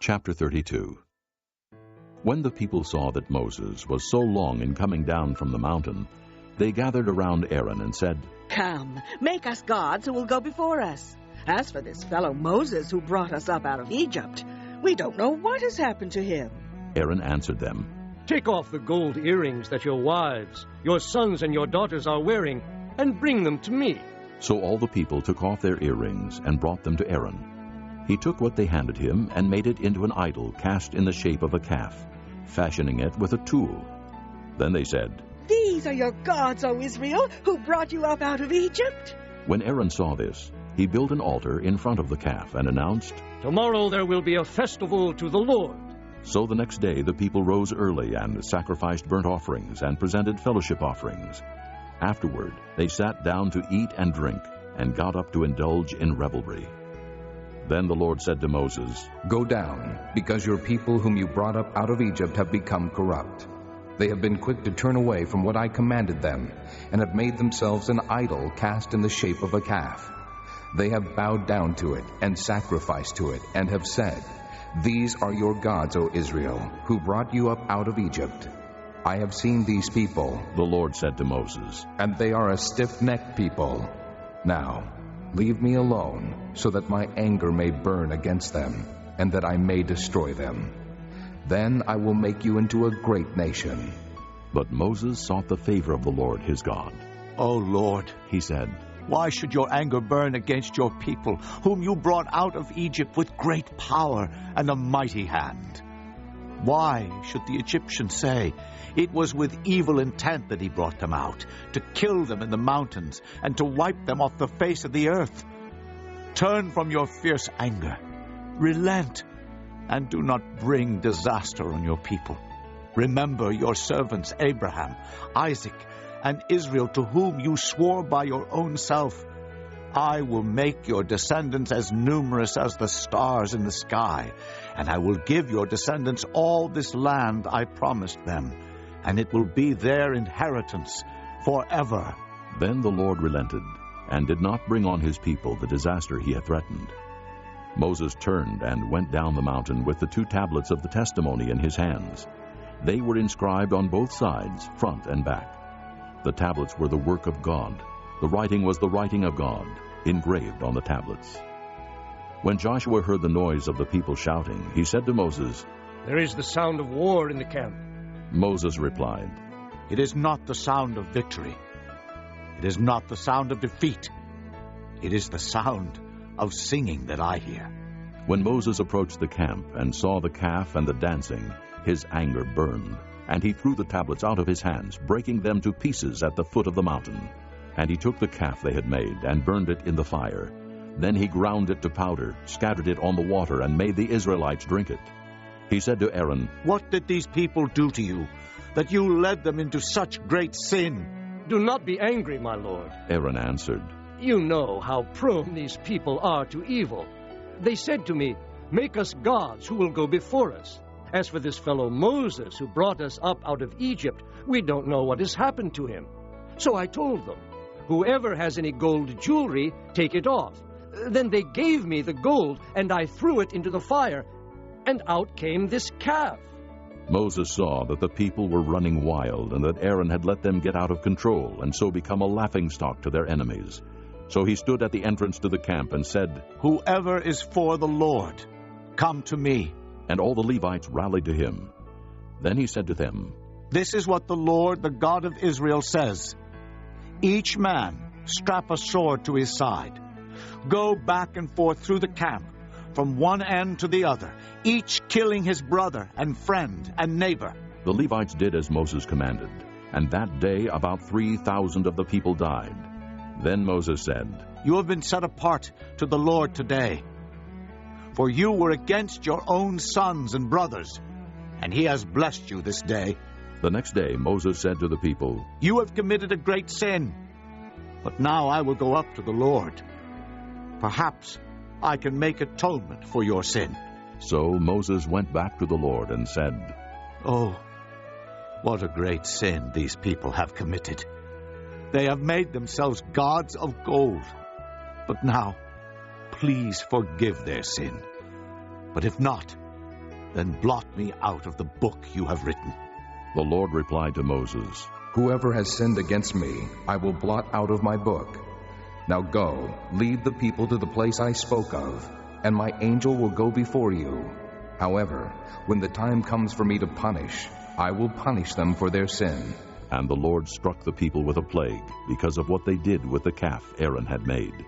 Chapter 32. When the people saw that Moses was so long in coming down from the mountain, they gathered around Aaron and said, "Come, make us gods who will go before us. As for this fellow Moses who brought us up out of Egypt, we don't know what has happened to him." Aaron answered them, "Take off the gold earrings that your wives, your sons and your daughters are wearing, and bring them to me." So all the people took off their earrings and brought them to Aaron. He took what they handed him and made it into an idol cast in the shape of a calf, fashioning it with a tool. Then they said, "These are your gods, O Israel, who brought you up out of Egypt." When Aaron saw this, he built an altar in front of the calf and announced, "Tomorrow there will be a festival to the Lord." So the next day the people rose early and sacrificed burnt offerings and presented fellowship offerings. Afterward they sat down to eat and drink and got up to indulge in revelry. Then the Lord said to Moses, "Go down, because your people whom you brought up out of Egypt have become corrupt. They have been quick to turn away from what I commanded them, and have made themselves an idol cast in the shape of a calf. They have bowed down to it and sacrificed to it, and have said, 'These are your gods, O Israel, who brought you up out of Egypt.' I have seen these people," the Lord said to Moses, "and they are a stiff-necked people. Now, leave me alone, so that my anger may burn against them, and that I may destroy them. Then I will make you into a great nation." But Moses sought the favor of the Lord his God. "O Lord," he said, "why should your anger burn against your people, whom you brought out of Egypt with great power and a mighty hand? Why should the Egyptians say, 'It was with evil intent that he brought them out, to kill them in the mountains and to wipe them off the face of the earth'? Turn from your fierce anger, relent, and do not bring disaster on your people. Remember your servants Abraham, Isaac, and Israel, to whom you swore by your own self, 'I will make your descendants as numerous as the stars in the sky, and I will give your descendants all this land I promised them, and it will be their inheritance forever.'" Then the Lord relented, and did not bring on his people the disaster he had threatened. Moses turned and went down the mountain with the 2 tablets of the testimony in his hands. They were inscribed on both sides, front and back. The tablets were the work of God. The writing was the writing of God, engraved on the tablets. When Joshua heard the noise of the people shouting, he said to Moses, "There is the sound of war in the camp." Moses replied, "It is not the sound of victory. It is not the sound of defeat. It is the sound of singing that I hear." When Moses approached the camp and saw the calf and the dancing, his anger burned, and he threw the tablets out of his hands, breaking them to pieces at the foot of the mountain. And he took the calf they had made and burned it in the fire. Then he ground it to powder, scattered it on the water, and made the Israelites drink it. He said to Aaron, "What did these people do to you, that you led them into such great sin?" "Do not be angry, my lord." Aaron answered, "You know how prone these people are to evil. They said to me, 'Make us gods who will go before us.' As for this fellow Moses who brought us up out of Egypt, we don't know what has happened to him." So I told them, 'Whoever has any gold jewelry, take it off.' Then they gave me the gold, and I threw it into the fire, and out came this calf." Moses saw that the people were running wild, and that Aaron had let them get out of control, and so become a laughingstock to their enemies. So he stood at the entrance to the camp and said, "Whoever is for the Lord, come to me." And all the Levites rallied to him. Then he said to them, "This is what the Lord, the God of Israel, says. Each man strap a sword to his side. Go back and forth through the camp, from one end to the other, each killing his brother and friend and neighbor." The Levites did as Moses commanded, and that day about 3,000 of the people died. Then Moses said, "You have been set apart to the Lord today, for you were against your own sons and brothers, and he has blessed you this day." The next day Moses said to the people, "You have committed a great sin, but now I will go up to the Lord. Perhaps I can make atonement for your sin." So Moses went back to the Lord and said, "Oh, what a great sin these people have committed. They have made themselves gods of gold. But now, please forgive their sin. But if not, then blot me out of the book you have written. The Lord replied to Moses, Whoever has sinned against me, I will blot out of my book. Now go, lead the people to the place I spoke of, and my angel will go before you. However, when the time comes for me to punish, I will punish them for their sin. And the Lord struck the people with a plague because of what they did with the calf Aaron had made.